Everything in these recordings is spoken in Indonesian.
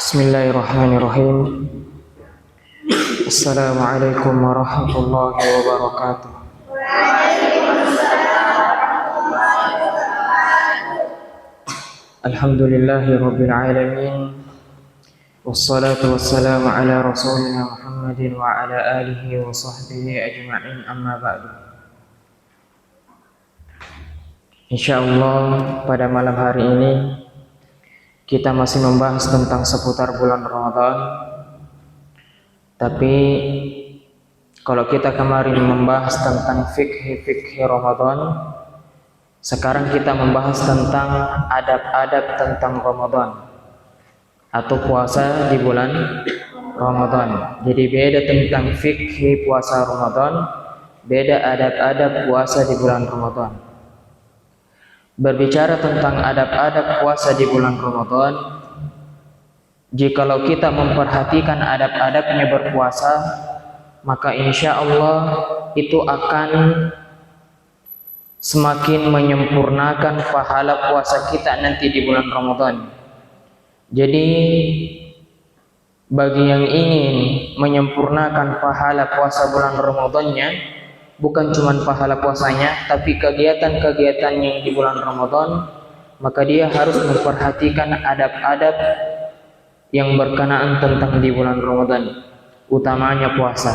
Bismillahirrahmanirrahim. Assalamualaikum warahmatullahi wabarakatuh. Alhamdulillahi rabbil alamin. Wassalatu wassalamu ala rasulina Muhammadin wa ala alihi wa sahbihi ajma'in, amma ba'du. Insyaallah pada malam hari ini kita masih membahas tentang seputar bulan Ramadan. Tapi kalau kita kemarin membahas tentang fikih Ramadan, sekarang kita membahas tentang adab-adab tentang Ramadan atau puasa di bulan Ramadan. Jadi beda tentang fikih puasa Ramadan, beda adab-adab puasa di bulan Ramadan. Berbicara tentang adab-adab puasa di bulan Ramadan, jikalau kita memperhatikan adab-adabnya berpuasa, maka insya Allah itu akan semakin menyempurnakan pahala puasa kita nanti di bulan Ramadan. Jadi bagi yang ingin menyempurnakan pahala puasa bulan Ramadannya, bukan cuma pahala puasanya, tapi kegiatan-kegiatan yang di bulan Ramadan, maka dia harus memperhatikan adab-adab yang berkenaan tentang di bulan Ramadan, utamanya puasa.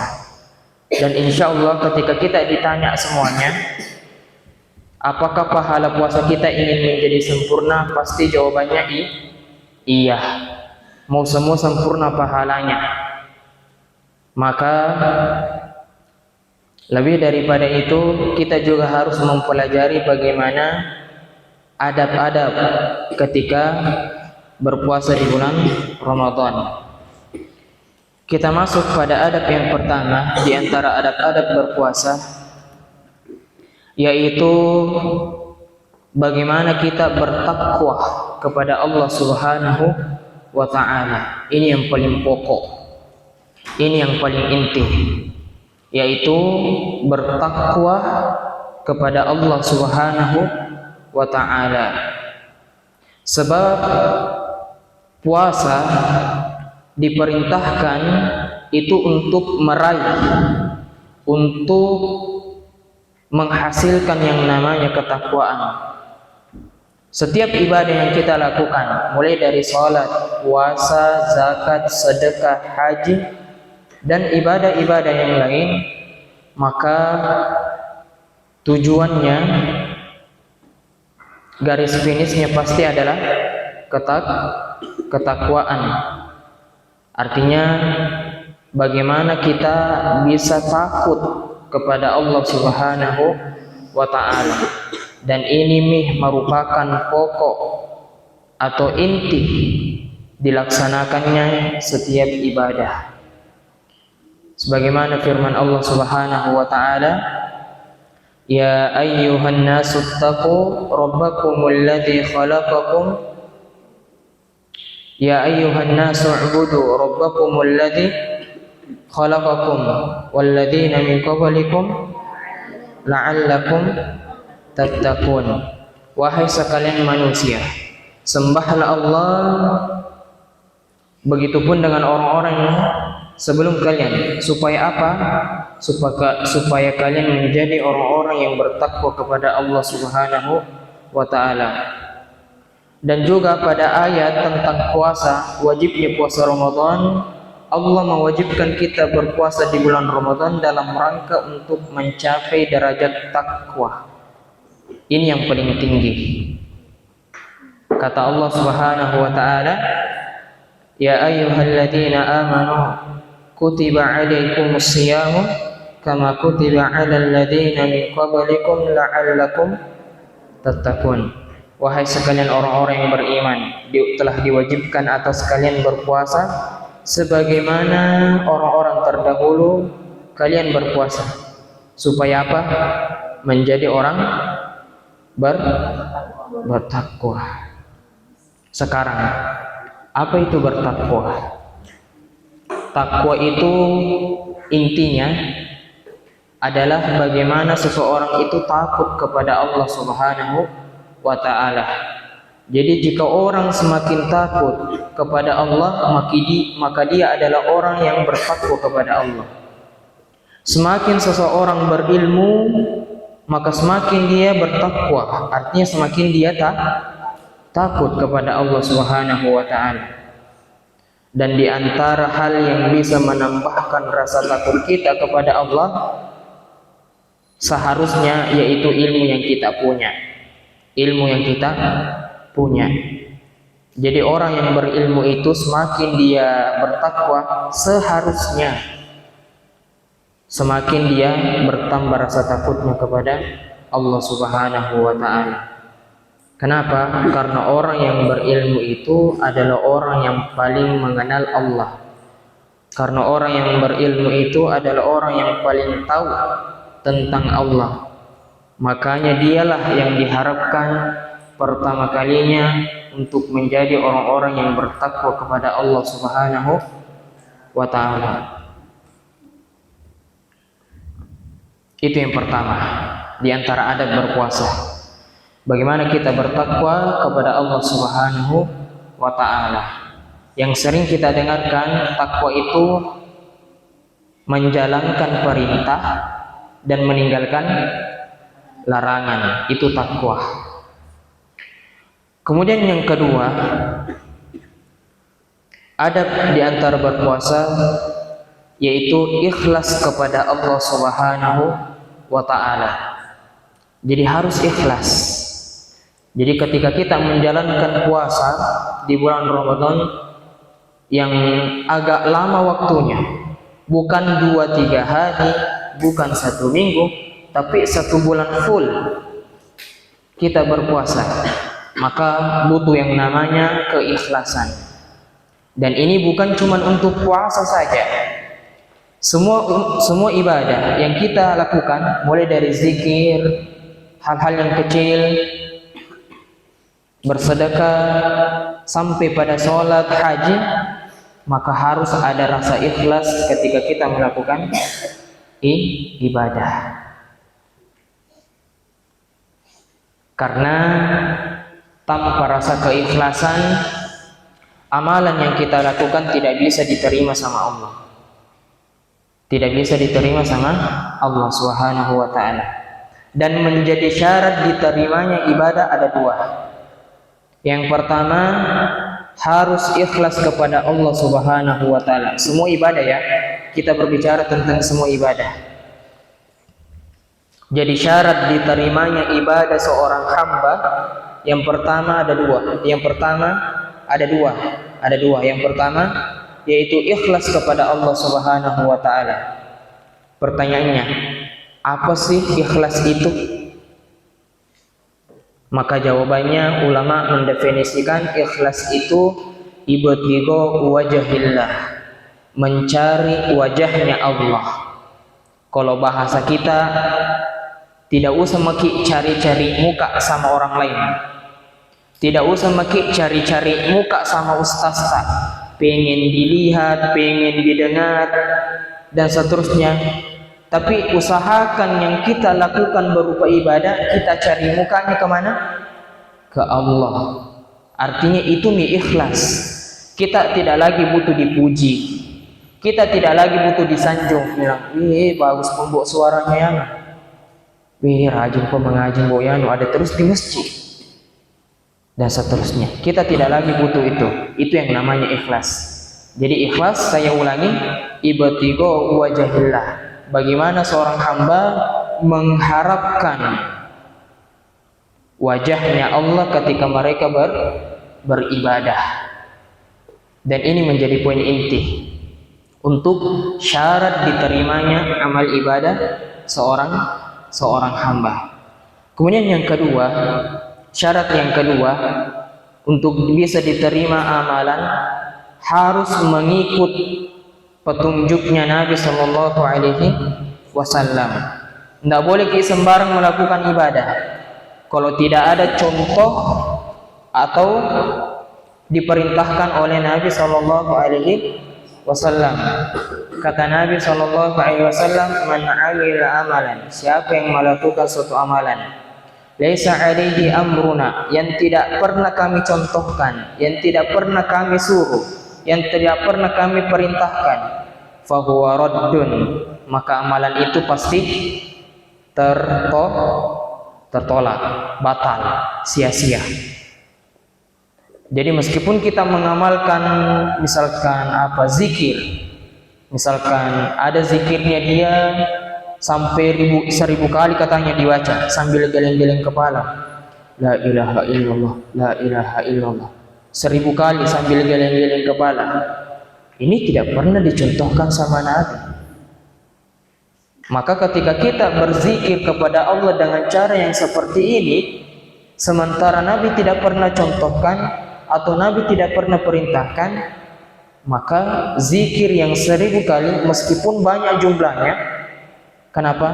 Dan insya Allah ketika kita ditanya semuanya, apakah pahala puasa kita ingin menjadi sempurna, pasti jawabannya iya. Mau semua sempurna pahalanya. Maka lebih daripada itu, kita juga harus mempelajari bagaimana adab-adab ketika berpuasa di bulan Ramadan. Kita masuk pada adab yang pertama di antara adab-adab berpuasa, yaitu bagaimana kita bertakwa kepada Allah Subhanahu wa ta'ala. Ini yang paling pokok, ini yang paling inti, yaitu bertakwa kepada Allah Subhanahu wa ta'ala. Sebab puasa diperintahkan itu untuk meraih, untuk menghasilkan yang namanya ketakwaan. Setiap ibadah yang kita lakukan, mulai dari salat, puasa, zakat, sedekah, haji, dan ibadah-ibadah yang lain, maka tujuannya, garis finishnya pasti adalah ketakwaan. Artinya bagaimana kita bisa takut kepada Allah Subhanahu wa ta'ala. Dan ini merupakan pokok atau inti dilaksanakannya setiap ibadah. Sebagaimana firman Allah Subhanahu wa ta'ala, ya ayyuhan nasu taqu rabbakumul ladzi khalaqakum, ya ayyuhan nasu ubudu rabbakumul ladzi khalaqakum walladzina min qablikum la'allakum tattaqun. Wahai sekalian manusia, sembahlah Allah, begitupun dengan orang-orang yang sebelum kalian. Supaya apa? Supaya kalian menjadi orang-orang yang bertakwa kepada Allah Subhanahu wa ta'ala. Dan juga pada ayat tentang puasa, wajibnya puasa Ramadan, Allah mewajibkan kita berpuasa di bulan Ramadan dalam rangka untuk mencapai derajat takwa. Ini yang paling tinggi. Kata Allah Subhanahu wa ta'ala, ya ayyuhalladzina amanu kutiba alaikumus siyamu kama kutiba alal ladzina min qablikum la'allakum tattaqun. Wahai sekalian orang-orang yang beriman, telah diwajibkan atas kalian berpuasa sebagaimana orang-orang terdahulu kalian berpuasa. Supaya apa? Menjadi orang bertakwa. Sekarang, apa itu bertakwa? Takwa itu intinya adalah bagaimana seseorang itu takut kepada Allah Subhanahu wa ta'ala. Jadi jika orang semakin takut kepada Allah, maka dia adalah orang yang bertakwa kepada Allah. Semakin seseorang berilmu, maka semakin dia bertakwa, artinya semakin dia takut kepada Allah Subhanahu wa taala. Dan di antara hal yang bisa menambahkan rasa takut kita kepada Allah seharusnya yaitu ilmu yang kita punya. Ilmu yang kita punya. Jadi orang yang berilmu itu semakin dia bertakwa, seharusnya semakin dia bertambah rasa takutnya kepada Allah Subhanahu wa taala. Kenapa? Karena orang yang berilmu itu adalah orang yang paling mengenal Allah. Karena orang yang berilmu itu adalah orang yang paling tahu tentang Allah. Makanya dialah yang diharapkan pertama kalinya untuk menjadi orang-orang yang bertakwa kepada Allah Subhanahu wa taala. Itu yang pertama di antara adab berpuasa. Bagaimana kita bertakwa kepada Allah Subhanahu wa taala. Yang sering kita dengarkan, takwa itu menjalankan perintah dan meninggalkan larangan. Itu takwa. Kemudian yang kedua, adab di antara berpuasa yaitu ikhlas kepada Allah Subhanahu wa taala. Jadi harus ikhlas. Jadi ketika kita menjalankan puasa di bulan Ramadan yang agak lama waktunya, bukan 2-3 hari, bukan 1 minggu, tapi 1 bulan full kita berpuasa, maka butuh yang namanya keikhlasan. Dan ini bukan cuma untuk puasa saja. Semua ibadah yang kita lakukan, mulai dari zikir, hal-hal yang kecil, bersedekah, sampai pada sholat, haji, maka harus ada rasa ikhlas ketika kita melakukan ibadah. Karena tanpa rasa keikhlasan, amalan yang kita lakukan tidak bisa diterima sama Allah. Tidak bisa diterima sama Allah Subhanahu wa taala. Dan menjadi syarat diterimanya ibadah ada 2. Yang pertama, harus ikhlas kepada Allah Subhanahu wa taala. Semua ibadah ya, kita berbicara tentang semua ibadah. Jadi syarat diterimanya ibadah seorang hamba yang pertama ada 2. Yang pertama ada dua. Yang pertama yaitu ikhlas kepada Allah Subhanahu wa taala. Pertanyaannya, apa sih ikhlas itu? Maka jawabannya ulama mendefinisikan ikhlas itu ibtigha wajhillah, mencari wajahnya Allah. Kalau bahasa kita, tidak usah maki cari-cari muka sama orang lain. Tidak usah maki cari-cari muka sama ustazah, pengen dilihat, pengen didengar, dan seterusnya. Tapi usahakan yang kita lakukan berupa ibadah, kita cari mukanya kemana? Ke Allah. Artinya itu ikhlas. Kita tidak lagi butuh dipuji. Kita tidak lagi butuh disanjung. Bilang, wih bagus pembok suaranya ya. Wih rajin pengajian boyano, ada terus di masjid. Dan seterusnya. Kita tidak lagi butuh itu. Itu yang namanya ikhlas. Jadi ikhlas, saya ulangi, ibtigha wajhillah. Bagaimana seorang hamba mengharapkan wajahnya Allah ketika mereka beribadah. Dan ini menjadi poin inti untuk syarat diterimanya amal ibadah seorang hamba. Kemudian yang kedua, syarat yang kedua untuk bisa diterima amalan harus mengikut petunjuknya Nabi Sallallahu Alaihi Wasallam. Tidak boleh kita sembarang melakukan ibadah kalau tidak ada contoh atau diperintahkan oleh Nabi Sallallahu Alaihi Wasallam. Kata Nabi Sallallahu Alaihi Wasallam, "Man amila amalan," siapa yang melakukan suatu amalan, laisa alaihi amruna, yang tidak pernah kami contohkan, yang tidak pernah kami suruh, yang tidak pernah kami perintahkan, fahuwa raddun, maka amalan itu pasti tertolak, batal, sia-sia. Jadi meskipun kita mengamalkan misalkan zikir, misalkan ada zikirnya dia sampai 1000 kali katanya dibaca sambil geleng-geleng kepala, la ilaha illallah, la ilaha illallah, 1000 kali sambil geleng-geleng kepala. Ini tidak pernah dicontohkan sama Nabi. Maka ketika kita berzikir kepada Allah dengan cara yang seperti ini, sementara Nabi tidak pernah contohkan atau Nabi tidak pernah perintahkan, maka zikir yang 1000 kali meskipun banyak jumlahnya, kenapa?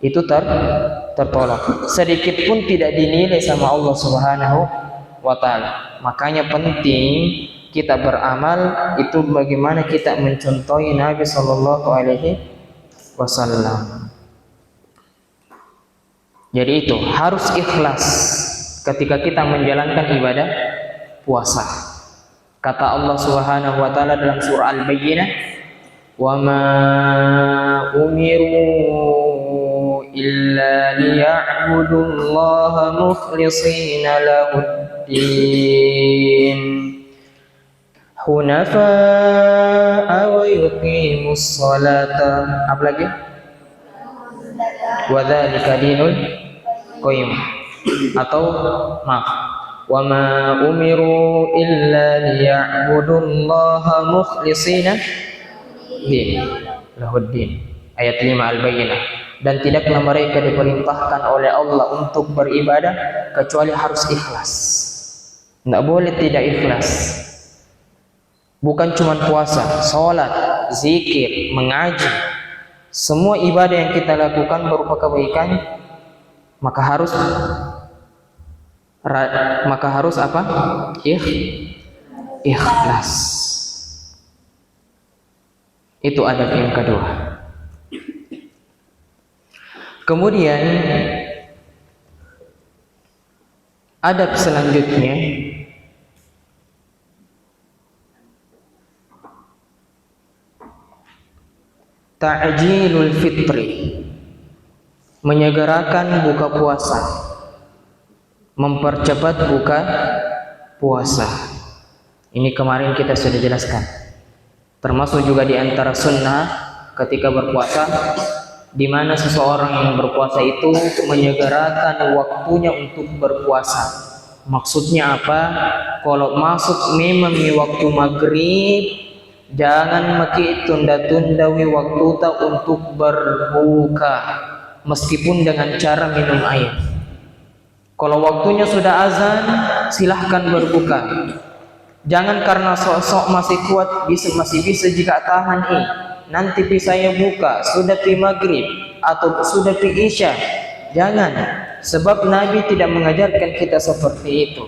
Itu tertolak. Sedikit pun tidak dinilai sama Allah Subhanahu wa ta'ala. Makanya penting kita beramal itu bagaimana kita mencontohi Nabi sallallahu alaihi wasallam. Jadi itu harus ikhlas ketika kita menjalankan ibadah puasa. Kata Allah Subhanahu wa taala dalam surah Al-Bayyinah, "Wa ma umiru illa liya'budullaha mukhlishina lahud-din hunafa'a wa yuqimus salata." Apa lagi? Wa dzalika dinul qayyim. Atau maaf, wa ma umiru illa liya'budullaha mukhlishina lahuddin. Ayat 5 Al-Bayyinah. Dan tidaklah mereka diperintahkan oleh Allah untuk beribadah kecuali harus ikhlas. Tidak boleh tidak ikhlas. Bukan cuma puasa, salat, zikir, mengaji, semua ibadah yang kita lakukan berupa kebaikan, maka harus apa? Ikhlas. Itu adab yang kedua. Kemudian adab selanjutnya ta'jilul fitri, menyegerakan buka puasa, mempercepat buka puasa. Ini kemarin kita sudah jelaskan. Termasuk juga di antara sunnah ketika berpuasa, di mana seseorang yang berpuasa itu menyegerakan waktunya untuk berpuasa. Maksudnya apa? Kalau masuk memang waktu maghrib, jangan maki tunda-tunda waktu untuk berbuka, meskipun dengan cara minum air. Kalau waktunya sudah azan, silahkan berbuka. Jangan karena sok-sok masih kuat, masih bisa jika tahan nanti saya buka sudah di maghrib atau sudah di isya. Jangan, sebab Nabi tidak mengajarkan kita seperti itu.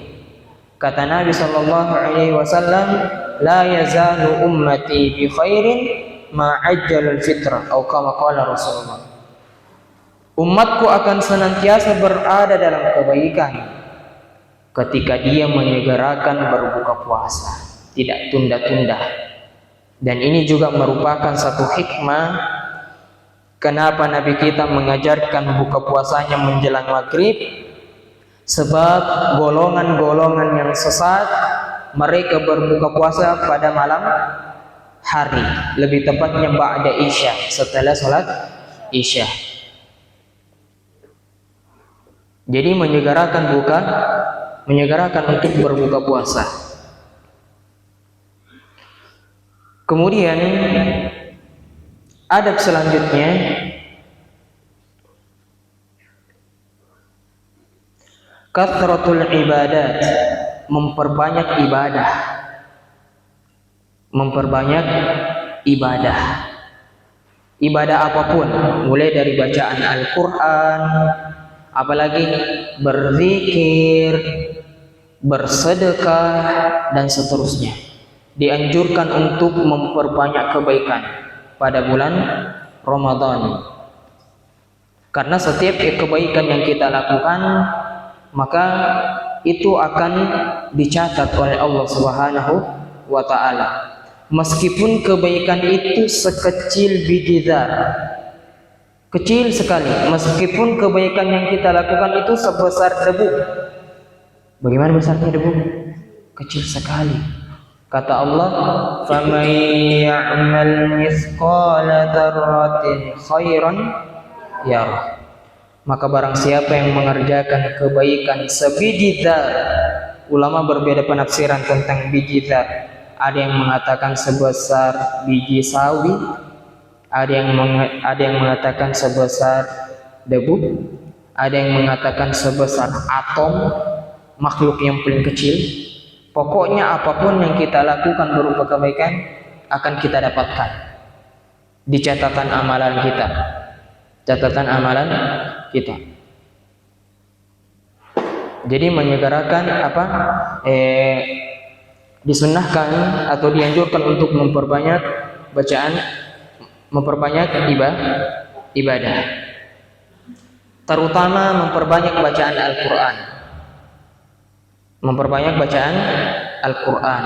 Kata Nabi sallallahu alaihi wasallam, la yazalu ummati bi khairin ma ajjalul fitrah, atau kama qala Rasulullah. Umatku akan senantiasa berada dalam kebaikan ketika dia menyegerakan berbuka puasa, tidak tunda-tunda. Dan ini juga merupakan satu hikmah kenapa Nabi kita mengajarkan buka puasanya menjelang maghrib, sebab golongan-golongan yang sesat mereka berbuka puasa pada malam hari, lebih tepatnya ba'da isya, setelah salat isya. Jadi menyegerakan untuk berbuka puasa. Kemudian adab selanjutnya kathratul ibadat, memperbanyak ibadah. Ibadah apapun, mulai dari bacaan Al-Quran, apalagi berzikir, bersedekah, dan seterusnya. Dianjurkan untuk memperbanyak kebaikan pada bulan Ramadan. Karena setiap kebaikan yang kita lakukan, maka itu akan dicatat oleh Allah Subhanahu wa taala. Meskipun kebaikan itu sekecil biji zarah, kecil sekali, meskipun kebaikan yang kita lakukan itu sebesar debu. Bagaimana besarnya debu? Kecil sekali. Kata Allah, "Faman ya'mal mithqala dzarratin khairan yarah." Maka barang siapa yang mengerjakan kebaikan sebiji zarah, ulama berbeda penafsiran tentang biji zarah. Ada yang mengatakan sebesar biji sawi, ada yang mengatakan sebesar debu, ada yang mengatakan sebesar atom, makhluk yang paling kecil. Pokoknya apapun yang kita lakukan berupa kebaikan akan kita dapatkan di catatan amalan kita. Catatan amalan kita. Jadi menyegerakan disunnahkan atau dianjurkan untuk memperbanyak bacaan, memperbanyak ibadah. Terutama memperbanyak bacaan Al-Qur'an. Memperbanyak bacaan Al-Qur'an.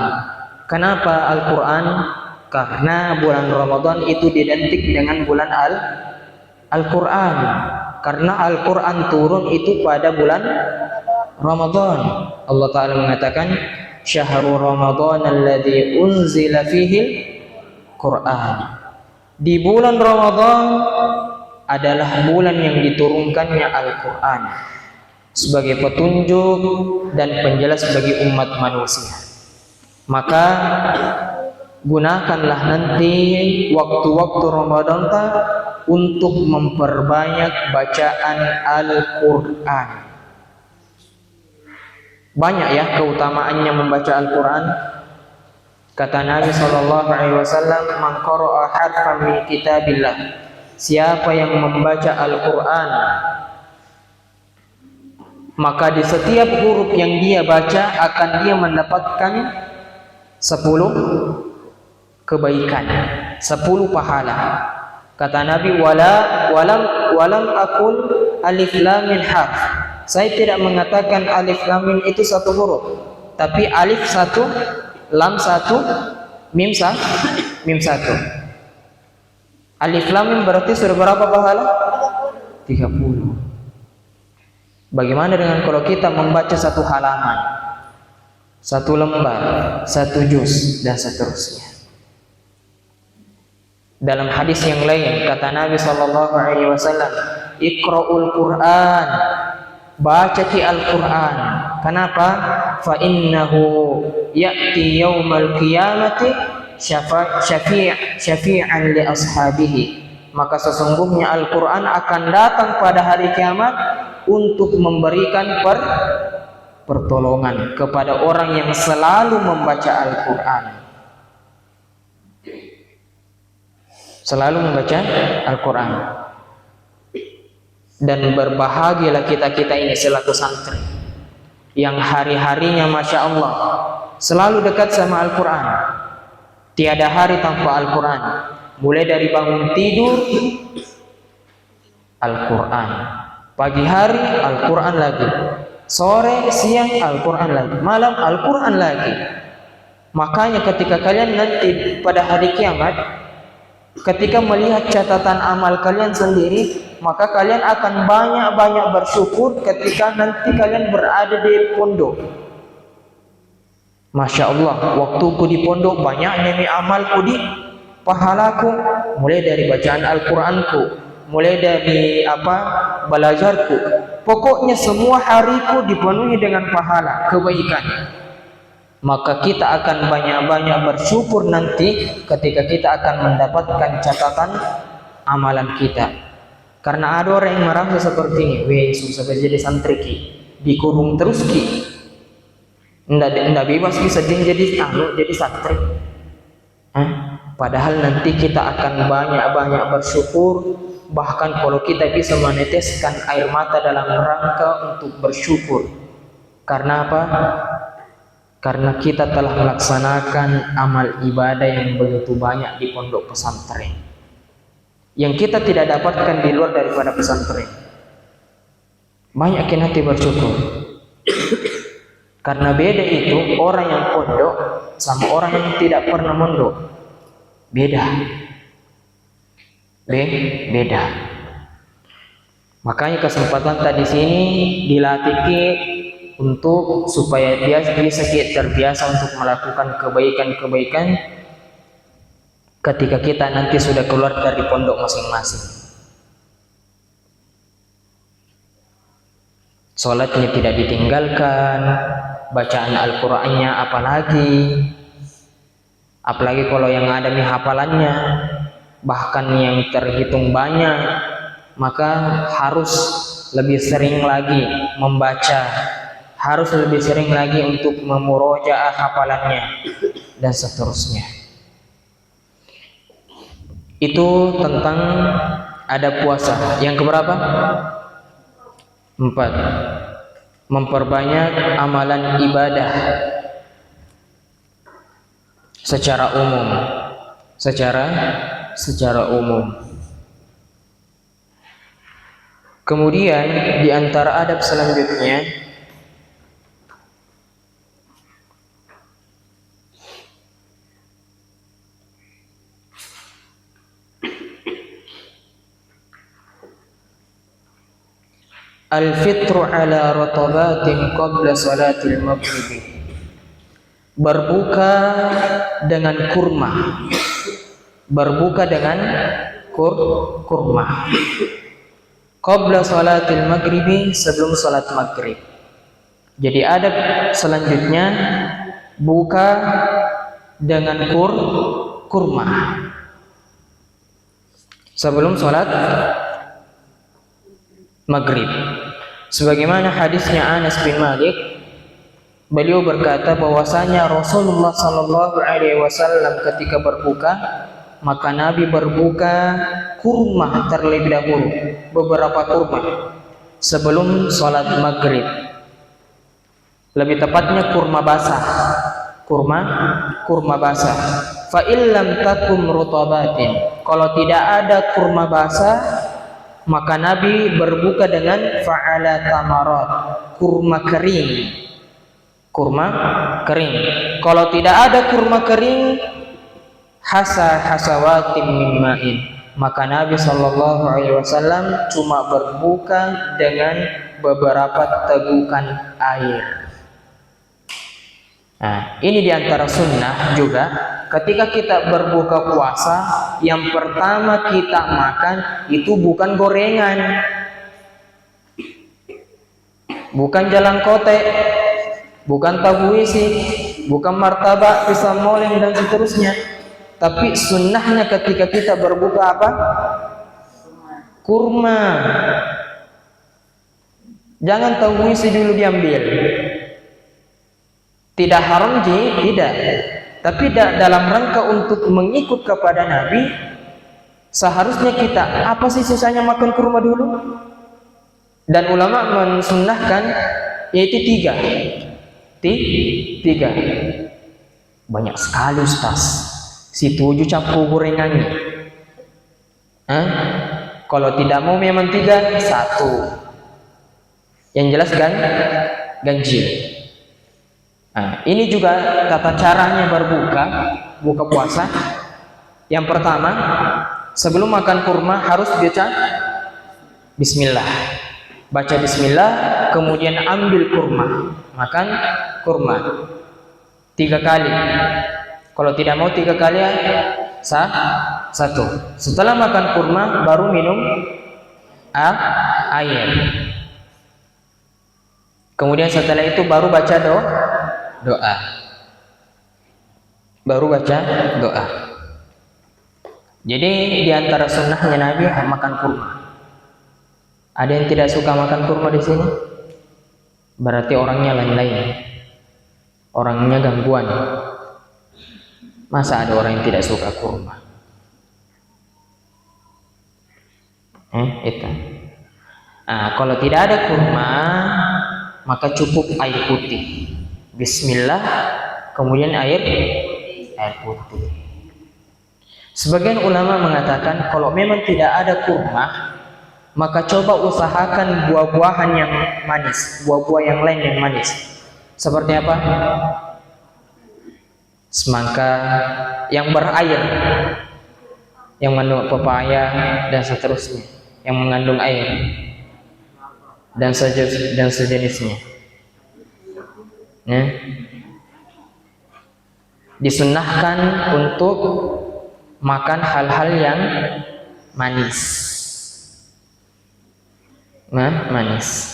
Kenapa Al-Qur'an? Karena bulan Ramadan itu identik dengan bulan Al-Qur'an. Karena Al-Qur'an turun itu pada bulan Ramadan. Allah Ta'ala mengatakan, "Syahrul Ramadan alladzi unzila fihi Qur'an." Di bulan Ramadan adalah bulan yang diturunkannya Al-Qur'an sebagai petunjuk dan penjelas bagi umat manusia. Maka gunakanlah nanti waktu-waktu Ramadan untuk memperbanyak bacaan Al-Qur'an. Banyak ya keutamaannya membaca Al-Qur'an. Kata Nabi SAW, "Man qara'a harfan min kitabillah." Siapa yang membaca Al-Qur'an, maka di setiap huruf yang dia baca akan dia mendapatkan 10 kebaikan, 10 pahala. Kata Nabi, walam akul alif lam mim harf. Saya tidak mengatakan alif lam mim itu satu huruf, tapi alif satu, lam satu, mim satu. Alif lam mim berarti sudah berapa pahala? 30. Bagaimana dengan kalau kita membaca satu halaman, satu lembar, satu juz, dan seterusnya? Dalam hadis yang lain kata Nabi SAW, "Iqra'ul Qur'an." Baca Al-Qur'an. Kenapa? Fa innahu ya'ti yaumal qiyamati syafi'an li ashabihi. Maka sesungguhnya Al-Qur'an akan datang pada hari kiamat untuk memberikan pertolongan kepada orang yang selalu membaca Al-Qur'an. Selalu membaca Al-Qur'an. Dan berbahagialah kita ini selaku santri yang hari-harinya Masya Allah selalu dekat sama Al-Qur'an. Tiada hari tanpa Al-Qur'an. Mulai dari bangun tidur Al-Qur'an, pagi hari Al-Qur'an lagi, sore, siang Al-Qur'an lagi, malam Al-Qur'an lagi. Makanya ketika kalian nanti pada hari kiamat, ketika melihat catatan amal kalian sendiri, maka kalian akan banyak-banyak bersyukur ketika nanti kalian berada di pondok. Masya Allah, waktuku di pondok banyaknya nih amalku, di pahalaku, mulai dari bacaan Al-Qur'anku, mulai dari belajarku. Pokoknya semua hariku dipenuhi dengan pahala, kebaikan. Maka kita akan banyak-banyak bersyukur nanti ketika kita akan mendapatkan catatan amalan kita. Karena ada orang yang merasa seperti ini, weh susah jadi santri ki, dikurung terus ki, ndak bebas ki, sedih jadi santri. Padahal nanti kita akan banyak-banyak bersyukur. Bahkan kalau kita bisa meneteskan air mata dalam rangka untuk bersyukur. Karena apa? Karena kita telah melaksanakan amal ibadah yang begitu banyak di pondok pesantren. yang kita tidak dapatkan di luar daripada pesantren. Banyakin hati bersyukur. Karena beda itu orang yang pondok sama orang yang tidak pernah mondok. Beda. Beda. Makanya kesempatan tadi sini dilatih untuk supaya dia bisa terbiasa untuk melakukan kebaikan-kebaikan ketika kita nanti sudah keluar dari pondok masing-masing. Sholatnya tidak ditinggalkan, bacaan Al-Qur'annya apalagi kalau yang ada nih hafalannya bahkan yang terhitung banyak, maka harus lebih sering lagi membaca, harus lebih sering lagi untuk memurojaah hafalannya dan seterusnya. Itu tentang ada puasa. Yang keberapa? 4. Memperbanyak amalan ibadah secara umum. Secara umum. Kemudian di antara adab selanjutnya al-fitru ala ratabatin qabla salatil maghrib. Berbuka dengan kurma. Berbuka dengan kurma. Qabla salatil maghribi, sebelum salat maghrib. Jadi adab selanjutnya buka dengan kurma sebelum salat maghrib. Sebagaimana hadisnya Anas bin Malik, beliau berkata bahwasanya Rasulullah sallallahu alaihi wasallam ketika berbuka, maka Nabi berbuka kurma terlebih dahulu, beberapa kurma sebelum sholat maghrib. Lebih tepatnya kurma basah, kurma basah. Fa illam takum rutabatin, kalau tidak ada kurma basah, maka Nabi berbuka dengan fa'ala tamarat, kurma kering. Kalau tidak ada kurma kering, hasawatim min ma'in, maka Nabi sallallahu alaihi wasallam cuma berbuka dengan beberapa tegukan air. Nah, ini diantara sunnah juga. Ketika kita berbuka puasa, yang pertama kita makan itu bukan gorengan, bukan jalan kote, bukan tahu isi, bukan martabak, pisang moleng dan seterusnya. Tapi sunnahnya ketika kita berbuka apa? Kurma. Jangan tahu isi dulu diambil. Tidak haram tidak. Tapi dalam rangka untuk mengikut kepada Nabi, seharusnya kita apa sih susahnya makan kurma dulu? Dan ulama mensunnahkan yaitu 3. Banyak sekali Ustaz. Si 7 campur gorengannya. Kalau tidak mau memang 3, 1. Yang jelas ganjil. Nah, ini juga tata caranya buka puasa. Yang pertama, sebelum makan kurma harus baca bismillah. Baca bismillah, kemudian ambil kurma. Makan kurma 3 kali. Kalau tidak mau 3 kali, 1. Setelah makan kurma baru minum air. Kemudian setelah itu baru baca doa. Jadi diantara sunnahnya Nabi makan kurma. Ada yang tidak suka makan kurma di sini? Berarti orangnya lain-lain. Orangnya gangguan. Masa ada orang yang tidak suka kurma? Itu. Nah, kalau tidak ada kurma, maka cukup air putih. Bismillah, kemudian air putih. Sebagian ulama mengatakan kalau memang tidak ada kurma, maka coba usahakan buah-buahan yang manis, buah-buah yang lain yang manis. Seperti apa? Semangka yang berair, yang mengandung pepaya dan seterusnya, yang mengandung air dan sejenisnya. Ya. Disunnahkan untuk makan hal-hal yang manis. Manis.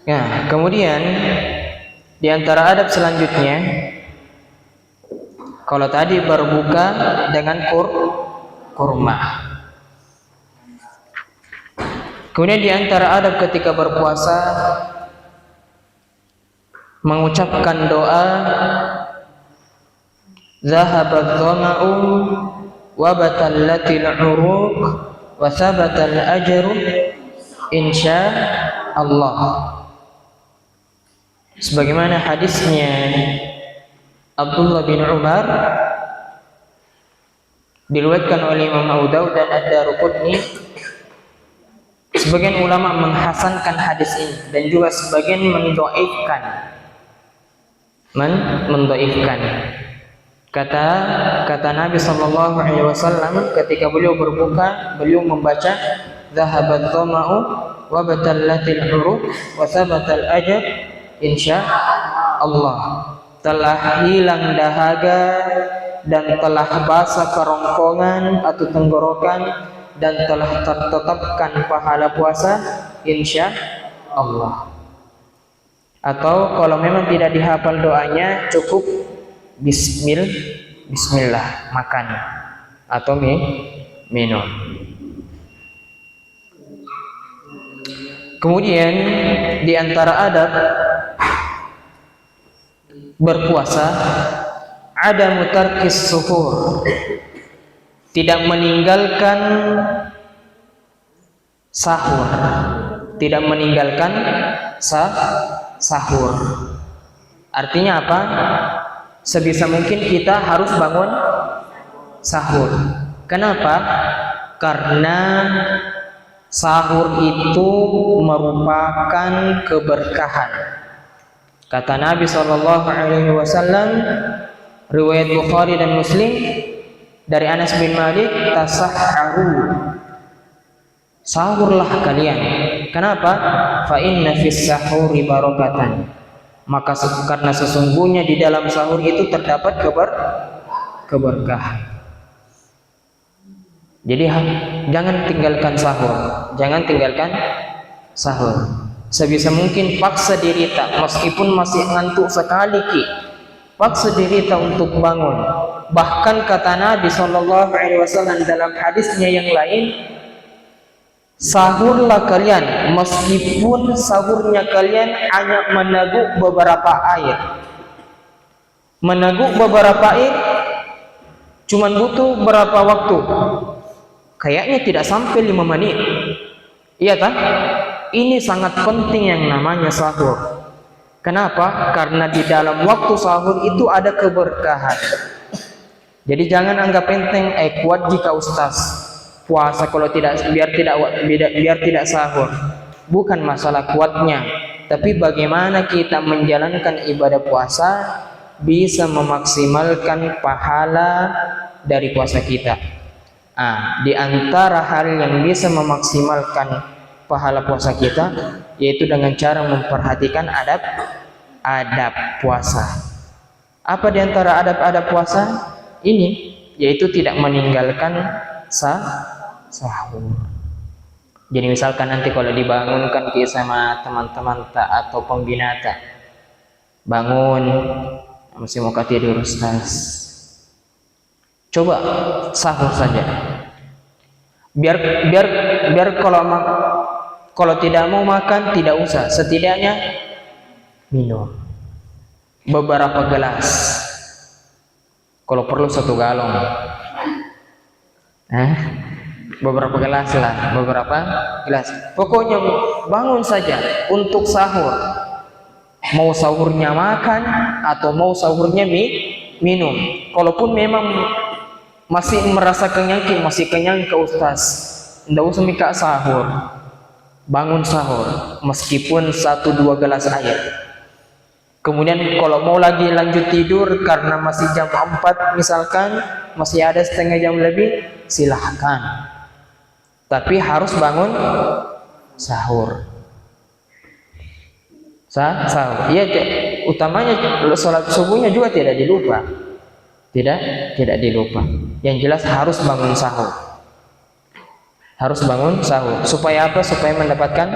Ya, kemudian di antara adab selanjutnya, kalau tadi berbuka dengan kurma. Kemudian di antara adab ketika berpuasa, mengucapkan doa zahabat dhama'u wa batallatil 'uruq wa thabatal ajru insya Allah. Sebagaimana hadisnya Abdullah bin Umar diriwayatkan oleh Imam Abu Dawud dan Ad-Darqutni. Sebagian ulama menghasankan hadis ini dan juga sebagian mendoifkan. Kata Nabi sallallahu alaihi wasallam ketika beliau berbuka, beliau membaca zahabat dhama'u wa batallatil 'uruq wa thabatal ajr insya Allah. Telah hilang dahaga dan telah basah kerongkongan atau tenggorokan dan telah tertetapkan pahala puasa insya Allah. Atau kalau memang tidak dihafal doanya, cukup bismillah makan atau minum. Kemudian di antara adab berpuasa ada mutarkis suhur, tidak meninggalkan sahur, sahur. Artinya apa? Sebisa mungkin kita harus bangun sahur. Kenapa? Karena sahur itu merupakan keberkahan. Kata Nabi SAW, riwayat Bukhari dan Muslim dari Anas bin Malik, tasahharu, sahurlah kalian. Kenapa? Fa inna fis sahuri barakatan. Maka karena sesungguhnya di dalam sahur itu terdapat keberkahan. Jadi jangan tinggalkan sahur. Sebisa mungkin paksa diri tak, meskipun masih ngantuk sekali paksa diri tak untuk bangun. Bahkan kata Nabi SAW dalam hadisnya yang lain, sahurlah kalian meskipun sahurnya kalian hanya meneguk beberapa air. Meneguk beberapa air cuman butuh berapa waktu? Kayaknya tidak sampai 5 menit. Iya kan? Ini sangat penting yang namanya sahur. Kenapa? Karena di dalam waktu sahur itu ada keberkahan. Jadi jangan anggap enteng, kuat jika ustaz puasa kalau biar tidak sahur. Bukan masalah kuatnya, tapi bagaimana kita menjalankan ibadah puasa bisa memaksimalkan pahala dari puasa kita. Di antara hal yang bisa memaksimalkan pahala puasa kita yaitu dengan cara memperhatikan adab puasa. Apa di antara adab puasa ini? Yaitu tidak meninggalkan sahur. Jadi misalkan nanti kalau dibangunkan sama teman-teman atau pembina bangun masih mau tidur ustaz, coba sahur saja. Biar biar biar kalau tidak mau makan tidak usah, setidaknya minum beberapa gelas. Kalau perlu 1 galon. Beberapa gelas lah, beberapa gelas. Pokoknya bangun saja untuk sahur. Mau sahurnya makan atau mau sahurnya minum. Kalaupun memang masih merasa kenyang, masih kenyang ke Ustaz, ndak usah mika sahur. Bangun sahur meskipun 1-2 gelas air. Kemudian kalau mau lagi lanjut tidur karena masih jam 4 misalkan, masih ada setengah jam lebih, silahkan. Tapi harus bangun sahur. Sahur. Iya, utamanya sholat subuhnya juga tidak dilupa. Tidak dilupa. Yang jelas harus bangun sahur. Harus bangun sahur. Supaya apa? Supaya mendapatkan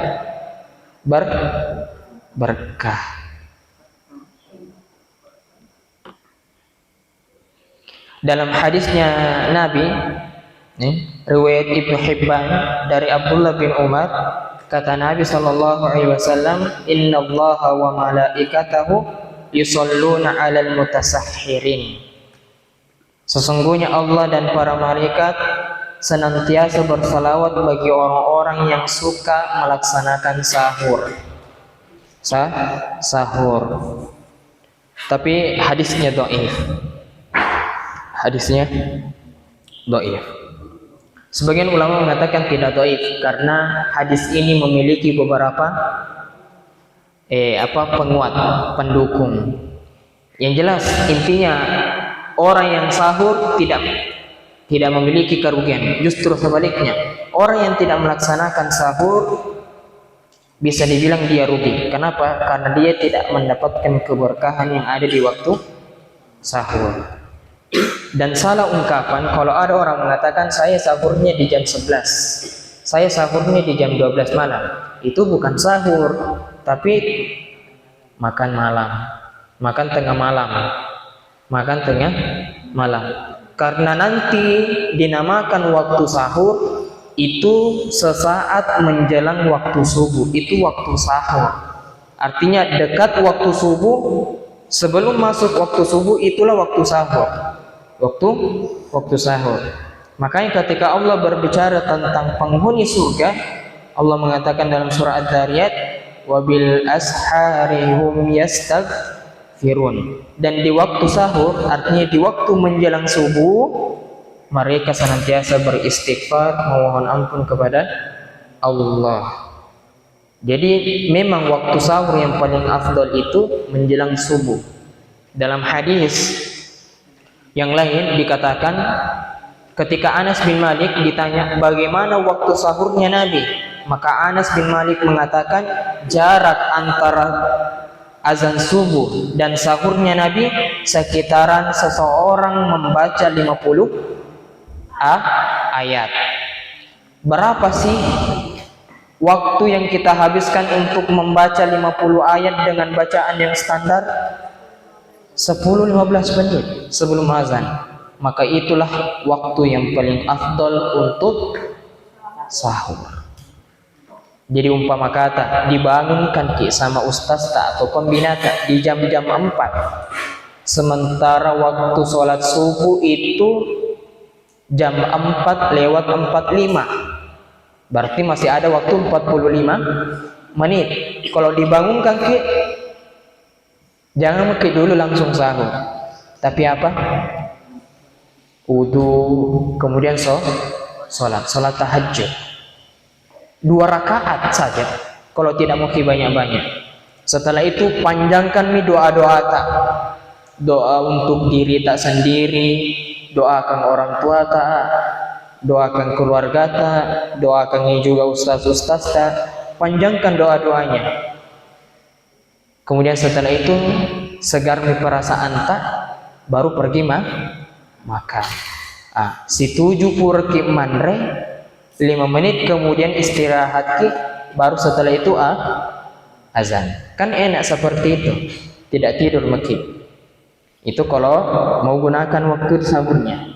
berkah. Dalam hadisnya Nabi, riwayat Ibnu Hibban dari Abdullah bin Umar, kata Nabi SAW, Inna Allaha wa malaikatahu yusalluna 'alal mutasahhirin. Sesungguhnya Allah dan para malaikat senantiasa bersalawat bagi orang-orang yang suka melaksanakan sahur. Sahur. Tapi hadisnya dhaif. Sebagian ulama mengatakan tidak dhaif karena hadis ini memiliki beberapa penguat, pendukung. Yang jelas intinya orang yang sahur tidak memiliki kerugian, justru sebaliknya. Orang yang tidak melaksanakan sahur bisa dibilang dia rugi. Kenapa? Karena dia tidak mendapatkan keberkahan yang ada di waktu sahur. Dan salah ungkapan kalau ada orang mengatakan saya sahurnya di jam 11, saya sahurnya di jam 12 malam. Itu bukan sahur, tapi makan malam, makan tengah malam. Karena nanti dinamakan waktu sahur itu sesaat menjelang waktu subuh, itu waktu sahur. Artinya dekat waktu subuh, sebelum masuk waktu subuh itulah waktu sahur. Waktu sahur. Makanya ketika Allah berbicara tentang penghuni surga, Allah mengatakan dalam surah Ad-Dzariyat, wabil ashari hum yastaghfirun. Dan di waktu sahur, artinya di waktu menjelang subuh, mereka senantiasa beristighfar, memohon ampun kepada Allah. Jadi memang waktu sahur yang paling afdal itu menjelang subuh. Dalam hadis yang lain dikatakan ketika Anas bin Malik ditanya bagaimana waktu sahurnya Nabi, maka Anas bin Malik mengatakan jarak antara azan subuh dan sahurnya Nabi sekitaran seseorang membaca 50 ayat. Berapa sih waktu yang kita habiskan untuk membaca 50 ayat dengan bacaan yang standar? 10-15 menit sebelum azan. Maka itulah waktu yang paling afdal untuk sahur. Jadi umpama kata dibangunkan sama ustaz atau pembinata di jam-jam 4, sementara waktu sholat subuh itu jam 4:45, berarti masih ada waktu 45 menit. Kalau dibangunkan jangan makin dulu langsung sahur, tapi apa? Wudu, kemudian sholat tahajud 2 rakaat saja. Kalau tidak mau banyak-banyak. Setelah itu panjangkan doa-doa tak. Doa untuk diri tak sendiri, doakan orang tua tak, doakan keluarga tak, doakan juga ustaz-ustaz tak. Panjangkan doa-doanya. Kemudian setelah itu segar perasaan tak, baru pergi makan. Si 7 purki manre 5 menit kemudian istirahat baru setelah itu azan. Kan enak seperti itu, tidak tidur makin. Itu kalau mau gunakan waktu sahurnya.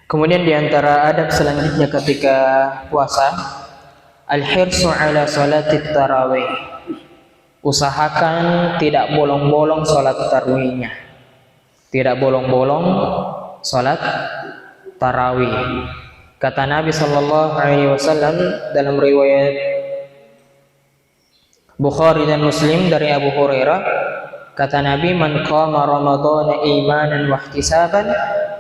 Kemudian di antara adab selanjutnya ketika puasa, al-hirsu ala salatit tarawih. Usahakan tidak bolong-bolong salat tarawihnya. Tidak bolong-bolong salat tarawih. Kata Nabi sallallahu alaihi wasallam dalam riwayat Bukhari dan Muslim dari Abu Hurairah, kata Nabi, man qama ramadhana imanan wa ihtisaban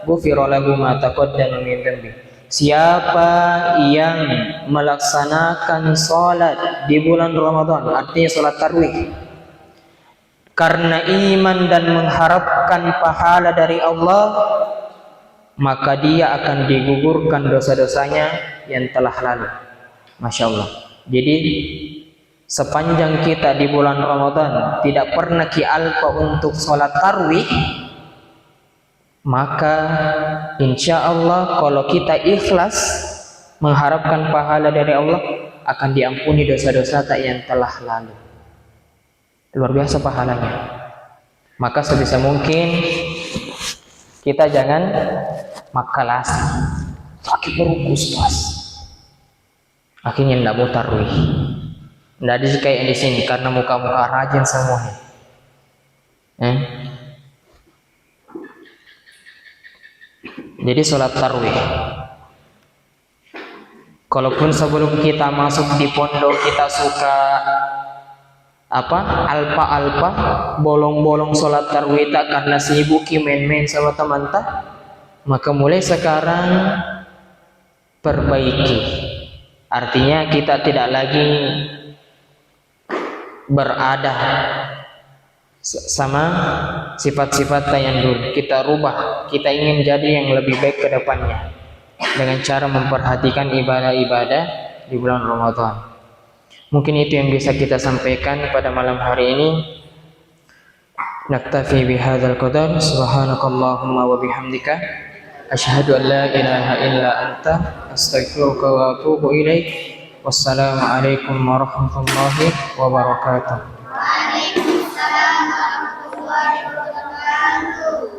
ghufira lahu ma taqaddama min dhanbi. Siapa yang melaksanakan salat di bulan Ramadan, artinya salat tarawih, karena iman dan mengharapkan pahala dari Allah, maka dia akan digugurkan dosa-dosanya yang telah lalu. Masya Allah. Jadi sepanjang kita di bulan Ramadan tidak pernah alpa untuk sholat tarawih, maka insya Allah kalau kita ikhlas mengharapkan pahala dari Allah, akan diampuni dosa-dosa yang telah lalu. Luar biasa pahalanya. Maka sebisa mungkin kita jangan makalas, sakit berukus pas, akhirnya tidak mau tarawih. Tidak ada kayak di sini karena muka-muka rajin semuanya. Jadi sholat tarawih, kalaupun sebelum kita masuk di pondok kita suka alpa-alpa, bolong-bolong sholat tarawih tak karena sibuk main-main sama teman tak, maka mulai sekarang perbaiki. Artinya kita tidak lagi berada sama sifat-sifat yang dulu. Kita rubah, kita ingin jadi yang lebih baik ke depannya dengan cara memperhatikan ibadah-ibadah di bulan Ramadan. Mungkin itu yang bisa kita sampaikan pada malam hari ini. Naktafi bihadzal qadar. Subhanakallahumma wa bihamdika asyhadu an la ilaha illa anta astaghfiruka wa atubu ilaik. Wassalamualaikum warahmatullahi wabarakatuh. Waalaikumsalam warahmatullahi wabarakatuh.